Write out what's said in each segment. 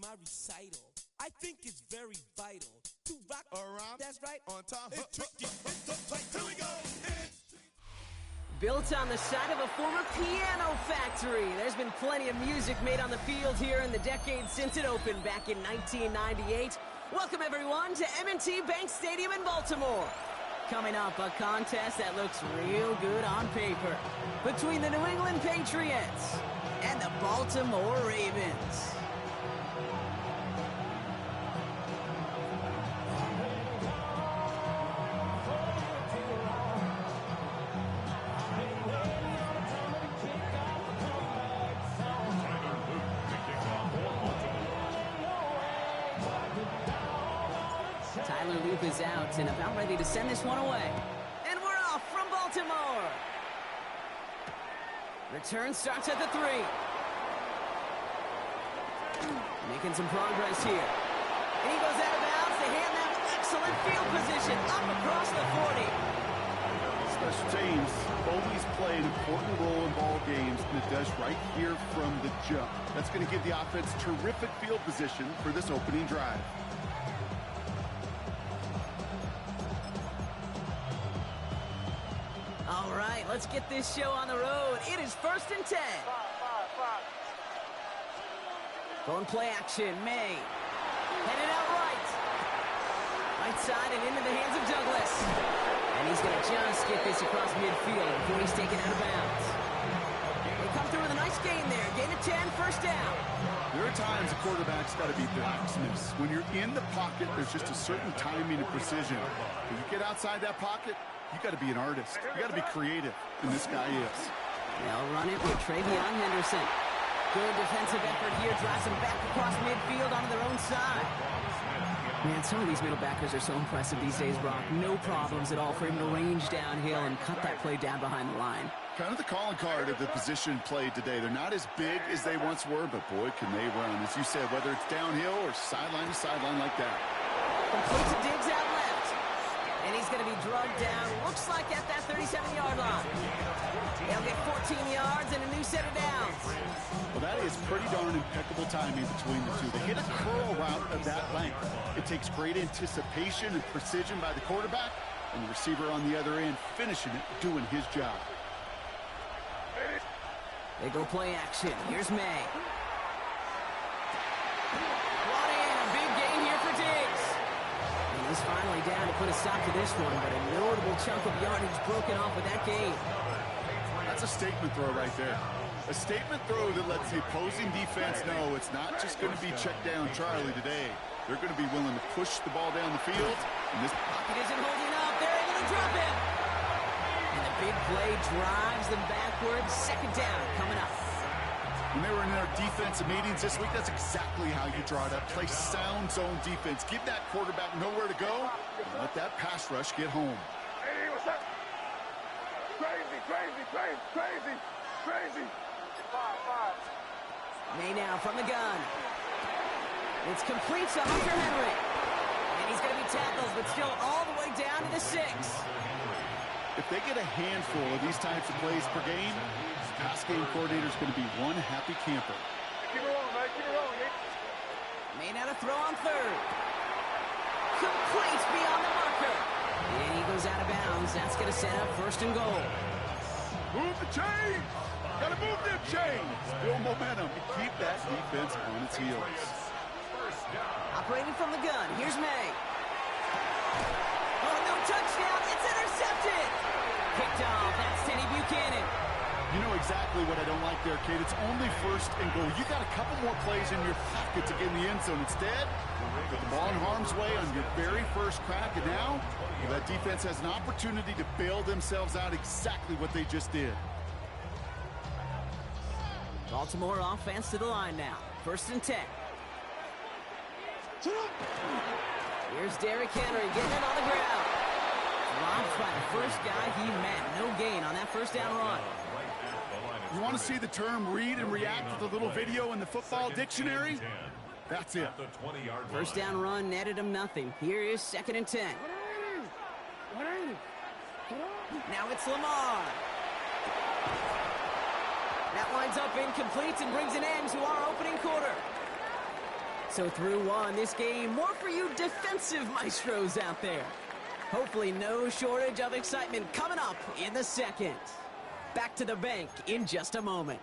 my recital. I think it's very vital to rock around. That's right. On time. It's tricky. It's uptight. Here we go. Built on the site of a former piano factory, there's been plenty of music made on the field here in the decades since it opened back in 1998. Welcome, everyone, to M&T Bank Stadium in Baltimore. Coming up, a contest that looks real good on paper between the New England Patriots and the Baltimore Ravens. Tyler Loop is out and about ready to send this one away. And we're off from Baltimore. Return starts at the 3. Making some progress here. And he goes out of bounds. They hand them excellent field position up across the 40. Special teams always play an important role in ball games, and it does right here from the jump. That's going to give the offense terrific field position for this opening drive. All right, let's get this show on the road. It is 1st and 10. Going play action, May. Headed out right. Right side and into the hands of Douglas. And he's going to just get this across midfield before he's taken out of bounds. They come through with a nice gain there. Gain of 10, first down. There are times a quarterback's got to be blacksmiths. When you're in the pocket, there's just a certain timing and precision. When you get outside that pocket, you got to be an artist. You got to be creative, and this guy is. They'll run it with Travion Henderson. Good defensive effort here, drives them back across midfield onto their own side. Man, some of these middle backers are so impressive these days, Brock. No problems at all for him to range downhill and cut that play down behind the line. Kind of the calling card of the position played today. They're not as big as they once were, but boy, can they run. As you said, whether it's downhill or sideline to sideline like that. Completes a Diggs out left. And he's going to be drugged down, looks like at that 37-yard line. They'll get 14 yards and a new set of downs. Well, that is pretty darn impeccable timing between the two. They hit a curl route of that length. It takes great anticipation and precision by the quarterback, and the receiver on the other end finishing it, doing his job. They go play action. Here's May. Brought in a big gain here for Diggs. And he's finally down to put a stop to this one, but a notable chunk of yardage broken off with that gain. That's a statement throw right there. A statement throw that lets the opposing defense know it's not just going to be check down Charlie today. They're going to be willing to push the ball down the field. And this pocket isn't holding up. They're able to drop it. And the big play drives them backwards. Second down coming up. When they were in their defensive meetings this week, that's exactly how you draw it up. Play sound zone defense. Give that quarterback nowhere to go. And let that pass rush get home. Hey, what's up? Crazy, crazy, crazy, crazy, crazy. May now from the gun. It's complete to Hunter Henry. And he's going to be tackled, but still all the way down to the 6. If they get a handful of these types of plays per game, the pass game coordinator is going to be one happy camper. Keep it rolling, man. Keep it rolling. May now to throw on 3rd. Complete beyond the marker. And he goes out of bounds. That's going to set up 1st and goal. Move the chains. Got to move them chains. Build momentum and keep that defense on its heels. Operating from the gun. Here's May. Oh, no touchdown. It's intercepted. Picked off. That's Teddy Buchanan. You know exactly what I don't like there, kid. It's only 1st and goal. You got a couple more plays in your pocket to get in the end zone. Instead, put the ball in harm's way on your very first crack, and now well, that defense has an opportunity to bail themselves out exactly what they just did. Baltimore offense to the line now. 1st and 10. Here's Derrick Henry getting it on the ground. Dropped by the first guy he met. No gain on that 1st down run. You want to see the term read and react with a little video in the football dictionary? That's it. 1st down run netted him nothing. Here is 2nd and 10. Now it's Lamar. That winds up incomplete and brings an end to our opening quarter. So through one, this game more for you defensive maestros out there. Hopefully no shortage of excitement coming up in the second. Back to the bank in just a moment.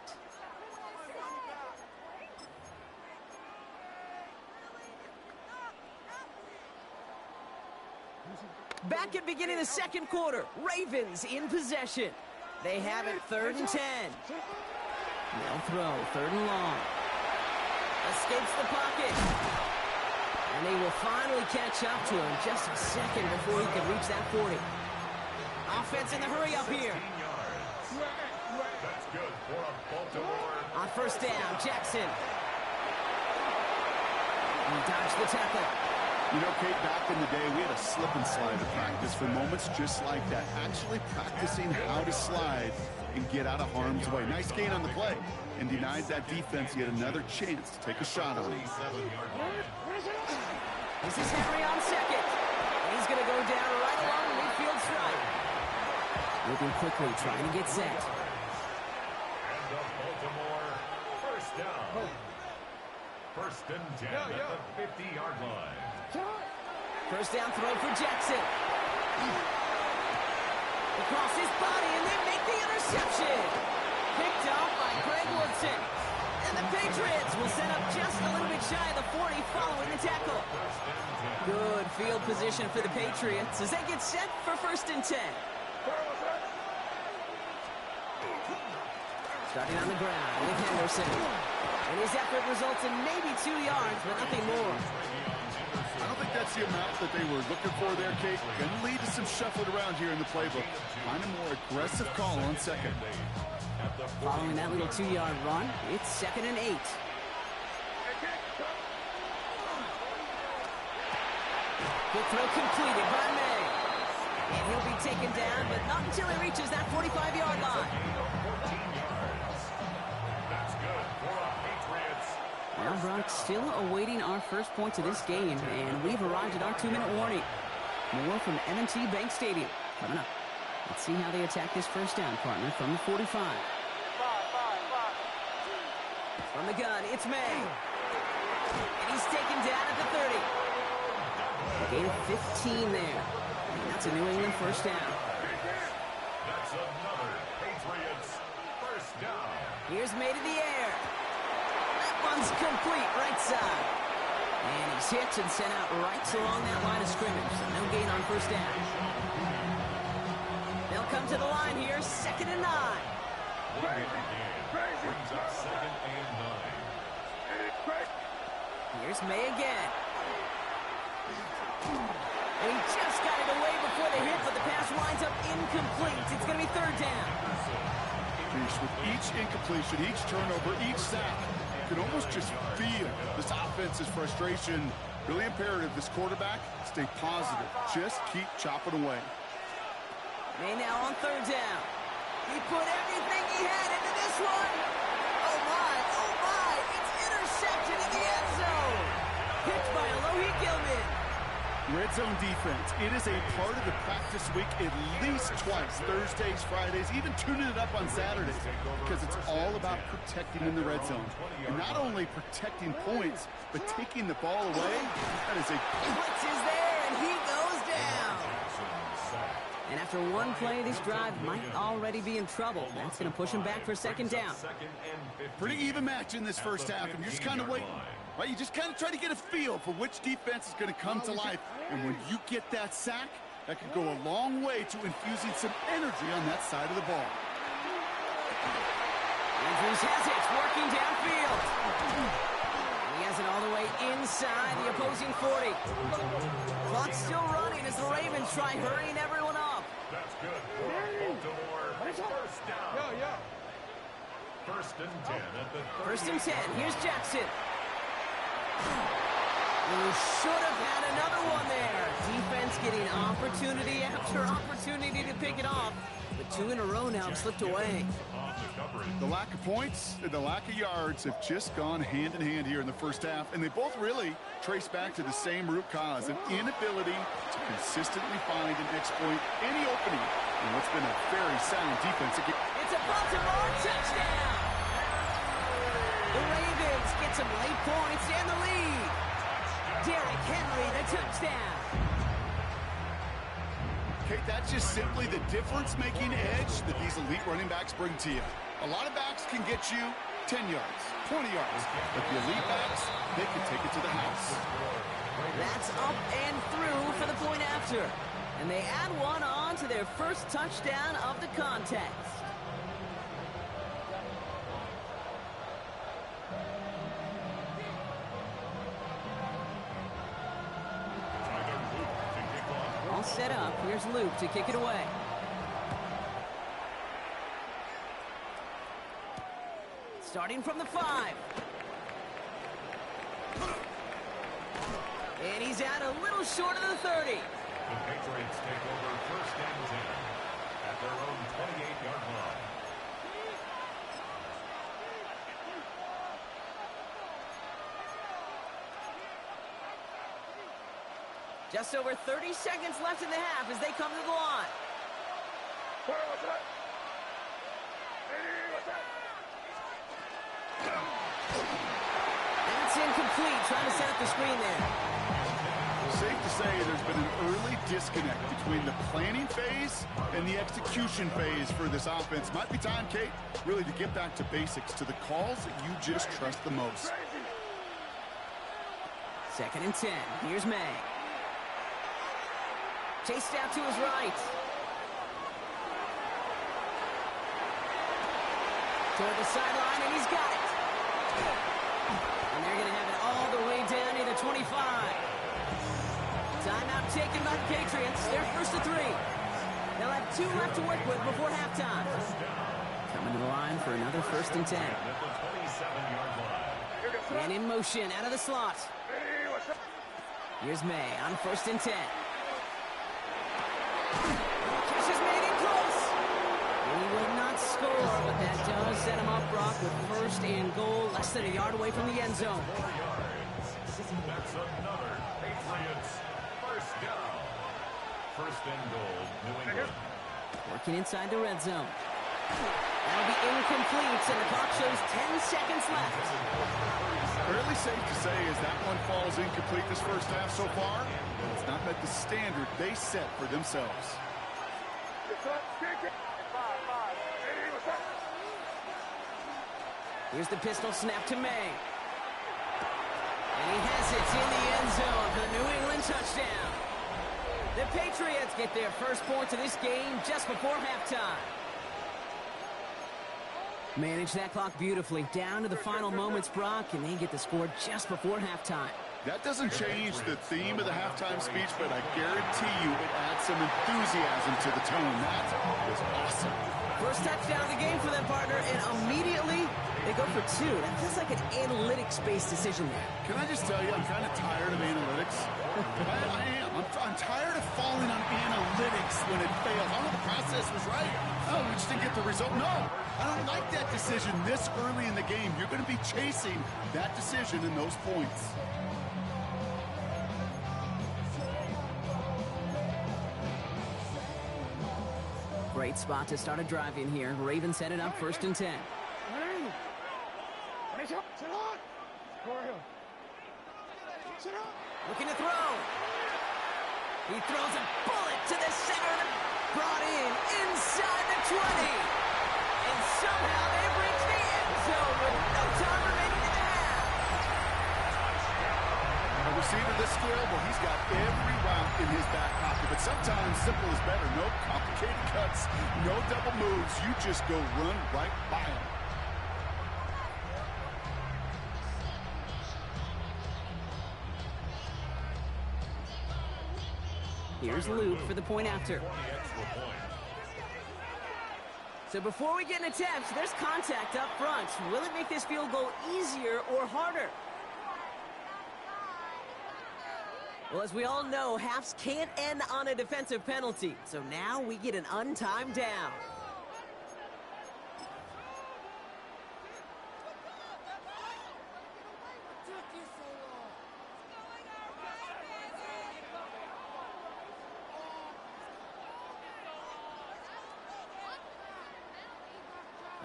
Back at beginning of the second quarter, Ravens in possession. They have it 3rd and 10. They'll throw 3rd and long. Escapes the pocket. And they will finally catch up to him just a second before he can reach that 40. Offense in the hurry up here. That's good for Baltimore. On 1st down, Jackson. He dodged the tackle. You know, Kate, back in the day, we had a slip and slide to practice for moments just like that. Actually practicing how to slide and get out of harm's way. Nice gain on the play, and denies that defense yet another chance to take a shot on him. This is Henry on second. He's going to go down right along the midfield stripe. Moving quickly, trying to get set. And the Baltimore 1st down. 1st and 10 at the 50-yard line. 1st down throw for Jackson. Across his body, and they make the interception. Picked up by Greg Woodson. And the Patriots will set up just a little bit shy of the 40 following the tackle. Good field position for the Patriots as they get set for 1st and 10. Starting on the ground with Henderson. And his effort results in maybe 2 yards, but nothing more. I don't think that's the amount that they were looking for there, Kate. Going to lead to some shuffling around here in the playbook. Find a more aggressive call on second. Following that little 2-yard run, it's 2nd and 8. Good throw completed by May. And he'll be taken down, but not until he reaches that 45-yard line. That's good for the Patriots. Well, Brock, still awaiting our first points of this game, and we've arrived at our 2-minute warning. More from M&T Bank Stadium coming up. Let's see how they attack this 1st down, partner, from the 45. From the gun, it's May. And he's taken down at the 30. A gain of 15 there. And that's a New England 1st down. That's another Patriots 1st down. Here's May to the air. That one's complete, right side. And he's hit and sent out right along that line of scrimmage. So no gain on 1st down. They'll come to the line here, 2nd and 9. Brings up 2nd and 9. Here's May again. And he just got it away before the hit, but the pass winds up incomplete. It's going to be 3rd down. With each incompletion, each turnover, each sack, you can almost just feel this offense's frustration. Really imperative, this quarterback, stay positive. Just keep chopping away. May now on 3rd down. He put everything he had into this one. Oh my, it's intercepted in the end zone. Picked by Alohi Gilman. Red zone defense, it is a part of the practice week at least twice, Thursdays, Fridays, even tuning it up on Saturdays, because it's all about protecting in the red zone. And not only protecting points, but taking the ball away, that is a... Blitz is there, and he goes down. And after one play, this drive might already be in trouble. That's going to push him back for 2nd down. Pretty even match in this 1st half, and you're just kind of waiting. Right, you just kind of try to get a feel for which defense is going to come to life. And when you get that sack, that could go a long way to infusing some energy on that side of the ball. Andrews has it, working downfield. He has it all the way inside the opposing 40. Clock's still running as the Ravens try hurrying everyone up. That's good for Baltimore 1st down. 1st and 10 at the 30. 1st and 10, here's Jackson. We should have had another one there. Defense getting opportunity after opportunity to pick it off. But 2 in a row now have slipped away. The lack of points and the lack of yards have just gone hand in hand here in the 1st half. And they both really trace back to the same root cause, an inability to consistently find and exploit any opening in what's been a very sound defense. It's a Baltimore touchdown. The Ravens get some late points and the lead. Derrick Henry, the touchdown. Okay, that's just simply the difference-making edge that these elite running backs bring to you. A lot of backs can get you 10 yards, 20 yards, but the elite backs, they can take it to the house. That's up and through for the point after. And they add one on to their first touchdown of the contest. All set up. Here's Luke to kick it away. Starting from the 5. And he's out a little short of the 30. The Patriots take over first and 10 at their own 28-yard line. Just over 30 seconds left in the half as they come to the line. That's incomplete, trying to set up the screen there. Safe to say there's been an early disconnect between the planning phase and the execution phase for this offense. Might be time, Kate, really to get back to basics, to the calls that you just trust the most. 2nd and 10. Here's May. Chased out to his right. Toward the sideline, and he's got it. And they're going to have it all the way down near the 25. Timeout taken by the Patriots. They're first to 3. They'll have 2 left to work with before halftime. Coming to the line for another 1st and 10. And in motion out of the slot. Here's May on 1st and 10. Catch is made in close. He will not score, but that does set him up, Brock, with 1st and goal, less than a yard away from the end zone. 4 yards. That's another Patriots first down. 1st and goal, New England. Working inside the red zone. That'll be incomplete, and the clock shows 10 seconds left. Fairly safe to say as that one falls incomplete this first half so far, it's not met the standard they set for themselves. Here's the pistol snap to May. And he has it in the end zone for the New England touchdown. The Patriots get their first points of this game just before halftime. Manage that clock beautifully. Down to the final moments, Brock, and they get the score just before halftime. That doesn't change the theme of the halftime speech, but I guarantee you it adds some enthusiasm to the tone. That was awesome. First touchdown of the game for them, partner, and immediately they go for 2. That feels like an analytics-based decision there. Can I just tell you, I'm kind of tired of analytics. I am. I'm tired of falling on analytics when it fails. Oh, the process was right. Oh, we just didn't get the result. No, I don't like that decision this early in the game. You're going to be chasing that decision and those points. Great spot to start a drive in here. Ravens set it up 1st and 10. Looking to throw. He throws a bullet to the center. Brought in inside the 20. And somehow they've reached the end zone with no time remaining in the half. A receiver this skilled, well, he's got every route in his back pocket. But sometimes simple is better. No complicated cuts, no double moves. You just go run right by him. Here's Luke for the point after. So before we get in attempts, there's contact up front. Will it make this field goal easier or harder? Well, as we all know, halves can't end on a defensive penalty. So now we get an untimed down.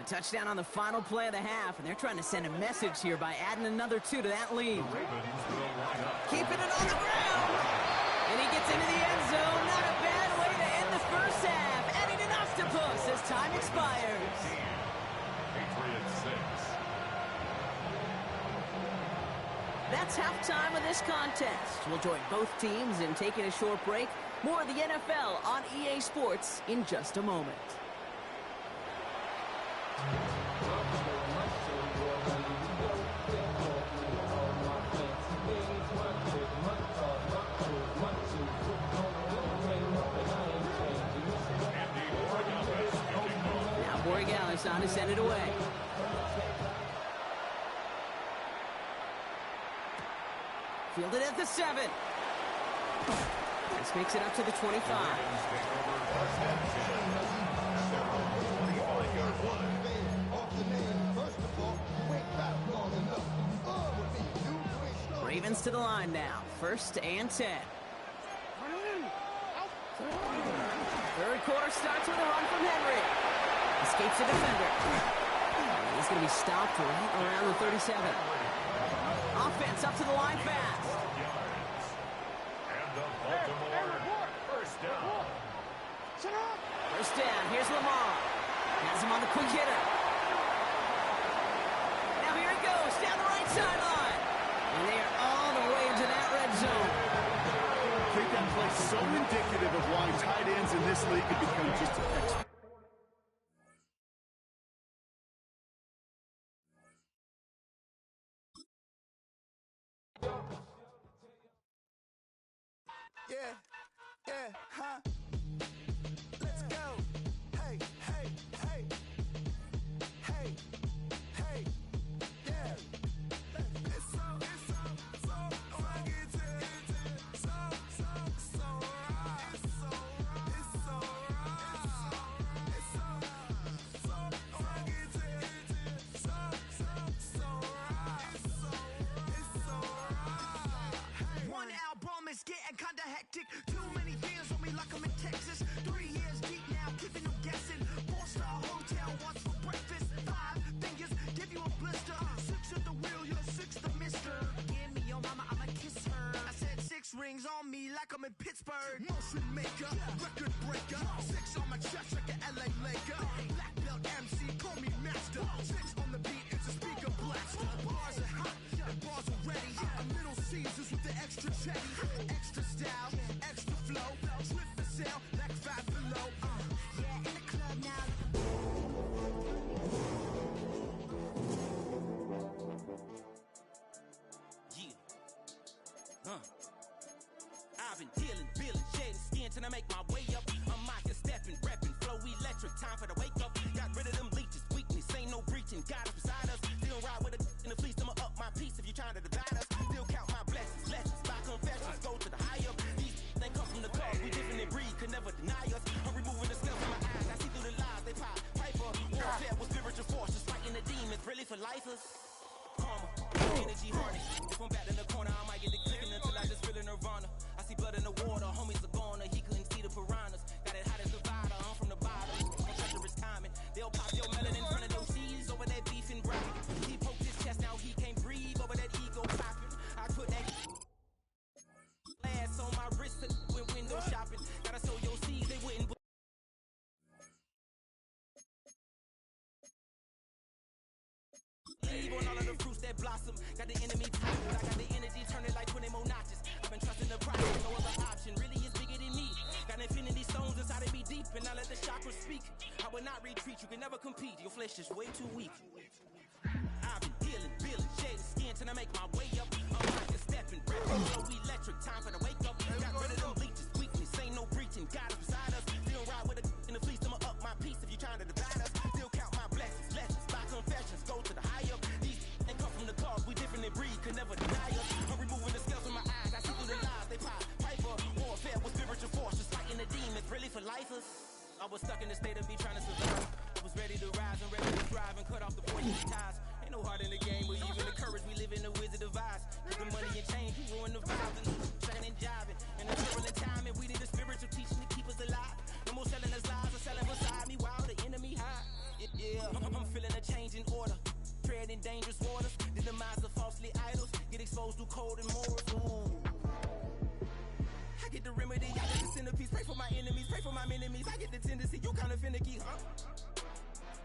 touchdown on the final play of the half, and they're trying to send a message here by adding another 2 to that lead. Keeping it on the ground. And he gets into the end zone. Not a bad way to end the first half. Adding an octopus as time expires. Patriots 6. That's halftime of this contest. We'll join both teams in taking a short break. More of the NFL on EA Sports in just a moment. Now Borregales on to send it away. Fielded at the 7. This makes it up to the 25. Ravens to the line now. 1st and 10. Third quarter starts with a run from Henry. Escapes the defender. He's going to be stopped right around the 37. Offense up to the line fast. And the Baltimore first down. First down. Here's Lamar. Has him on the quick hitter. Now here it goes down the right sideline. And they are all the way to that red zone. I think that play is so indicative of why tight ends in this league have become just an expert. Let's go. Hey, hey, hey. Hey, hey, yeah. It's so I get it. So right. It's so right. It's so I get it. So right. It's so right. One album is getting kinda hectic. Too many fans on me like I'm in Texas. 3 years deep now, keeping them guessing. 4-star hotel once for breakfast. 5 fingers, give you a blister. 6 at the wheel, you're 6 the mister. Give me your mama, I'ma kiss her. I said 6 rings on me like I'm in Pittsburgh. Motion maker, record breaker. 6 on my chest like an LA Laker. Black belt MC, call me master. 6 on the beat, it's a speaker blaster. Bars are hot, and bars are ready. A Little Caesars with the extra chetty. Extra style, extra flow. Slip for sale, like 5 below. Yeah, in the club now. Yeah. I've been dealing, shedding skin till I make my way up. I'm out here stepping, repping, flow electric. Time for the wake up. Got rid of them leeches, weakness, ain't no breaching. Got us beside us. Still ride with a in the fleece. I'ma up my piece if you trying to divide us. Still count my blessings, lessons, by confessions. Go to the high up. These they come from the cause. We different in breed, could never deny us. I'm removing the scales from my eyes. I see through the lies they pop. Piper, warfare with spiritual forces, fighting the demons. Really for lifers. Karma, energy harness. If I'm back in the corner, I might get the clicking until I just feel a nirvana. I see blood in the water, homies are gone. He couldn't see the piranhas. Got it hot as Nevada, I'm from the bottom. On treacherous timing, they'll pop your melon in front of those C's over that beef and brown. He poked his chest, now he can't breathe over that ego popping. I put that ass on my wrist when window shopping. Gotta sow your seeds, they wouldn't. Leave on all of the fruits that blossom. Got the enemy tight, I got the energy turning like 20 more notches. I've been trusting the process, no other option. Really is bigger than me. Got infinity stones inside of me deep, and I let the chakras speak. I will not retreat, you can never compete. Your flesh is way too weak. I've been dealing, shedding skin till I make my way up. I'm out here stepping, rapping, flow electric. Time for the wake up. Got rid of them leeches, weakness, ain't no breaching. Got us beside us. Still ride with a in the fleece. I'ma up my piece if you trying to divide us. Still count my blessings, lessons, by confessions. Go to the high up. These they come from the cause. We different in breed, could never deny us. I'm removing the scales from my eyes. I see through the lies they pop. Piper, warfare with spiritual forces, fighting the demons. Really for lifers. I was stuck in the state of me trying to survive. I was ready to rise and ready to thrive and cut off the poison ties. Ain't no heart in the game, but even the courage we live in the wizard of for my enemies. I get the tendency, you kinda finicky, huh?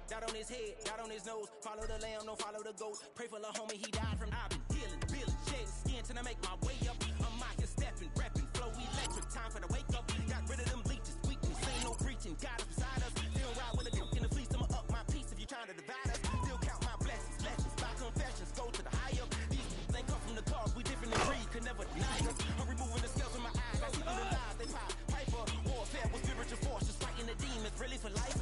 Dot on his head, dot on his nose. Follow the lamb, no follow the goat. Pray for the homie, he died from. I've been dealing, feeling, shedding skin till I make my way up. I'm mocking, stepping, rapping, flow electric. Time for the wake up. Got rid of them leeches, weakness, ain't no preaching. God is beside us. Still ride with a cook in the fleece. I'ma up my piece if you trying to divide us. Still count my blessings, lessons, by confessions. Go to the high up. These they come from the cause. We different in breed, could never deny us. I'm removing the scales from my eyes. I see through the lies. They pop, piper, warfare with spiritual force. Just fighting the demons, really for life.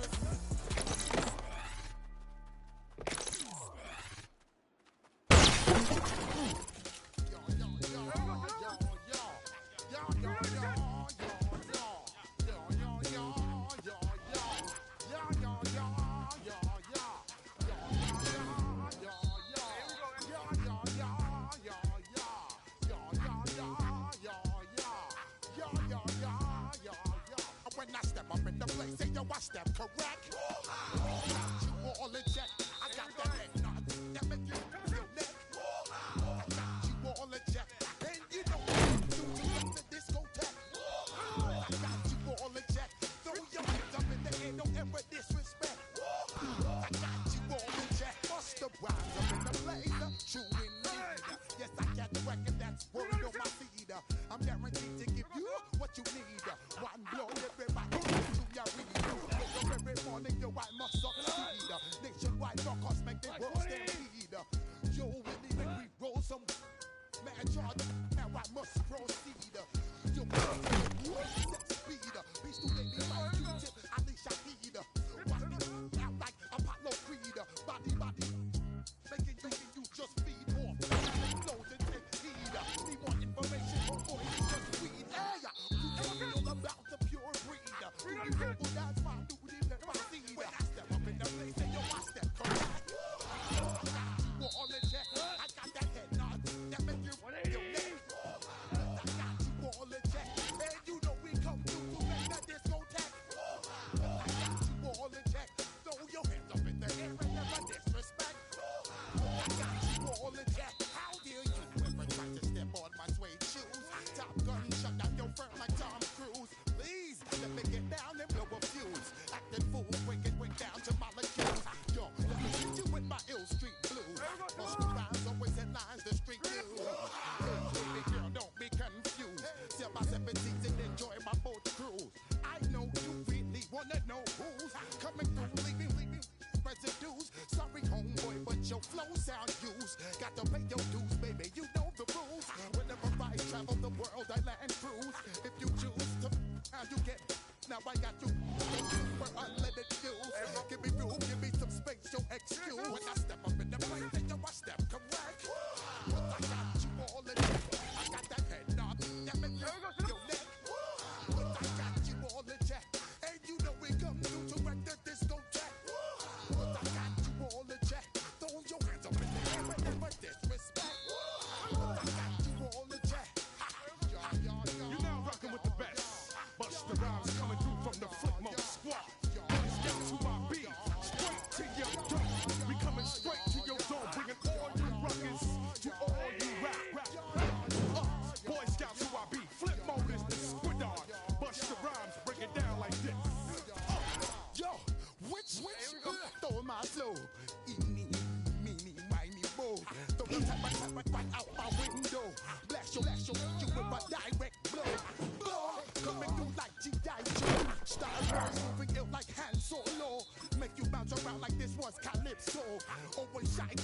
When I step up in the place, say yo, I step correct. You all in check. I got that head nod that make you feel neck. I got you all in check, and you know what to do to the discotheque. I got you all in check. Throw your hands up in the air, don't ever disrespect. I got you all in check. Bust the rhymes up in the blazer, true indeed. Yes, I got the record that's word on my feed. I'm guaranteed to give you what you need. One blow, everybody to your read. Wake up every morning, yo, I must succeed. Nationwide rockers make the world stampede. Yo, we need to re-roll some man charge. Now I must proceed. Yo, set speed. Beast to lady like Q-tip, Alicia Heed. Watch me out like Apollo Creed. Body, making you just feed more. Explosion, take heed. Need more information before you just weed. Hey, you feel about the pure breed. Do you know that's my duty, let my seed. When I step up in the place, say yo, I step correct. We're all in check. I got that head nod that make you feel neck. I got you all in check, and you know we come through to make that discotheque. I got you all in check. Throw your hands up in the air and never disrespect. I got you all in check. How dare you ever try to step on my suede shoes? Top Gun shut down your firm like Tom Cruise. Please let me get down and blow a fuse. Acting fool, break down to molecules. Yo, let me hit you with my ill street blues. Most of the rhymes always in lines the street blues. Baby girl, don't be confused. Sell my 17s and enjoy my boat cruise. I know you really wanna know who's coming through, leaving residues. Sorry, homeboy, but your flow sound used. Got to pay your dues, baby. You know the rules. Whenever I travel the world, I land cruise. If you choose to, how you get? Now I got you for unlimited views. Give me room, give me some space, your excuse. When I step up in the place, then yo, I step correct. But I got you all in check. I got that head nod that make you feel neck. But I got you all in check, and you know we come through to wreck the discotheque. But I got you all in check. Throw your hands up in the air and never disrespect. But I got you all in check. You're now rocking with the best. Bust the rhymes coming through from the Flipmode squad. Boys down to my beat, straight to your door. We coming straight to your door, bringing all you rockers to all you rap. Boy Scouts who I be, Flipmode is the squid dog. Bust the rhymes, break it down like this. Yo, which stole my flow? Eeny, meeny, miny, mo. Throw the tap right out my window. Blast you with a direct blow. Coming through like G.I. Joe. Style words moving ill like Han Solo. Make you bounce around like this was Calypso. Always shine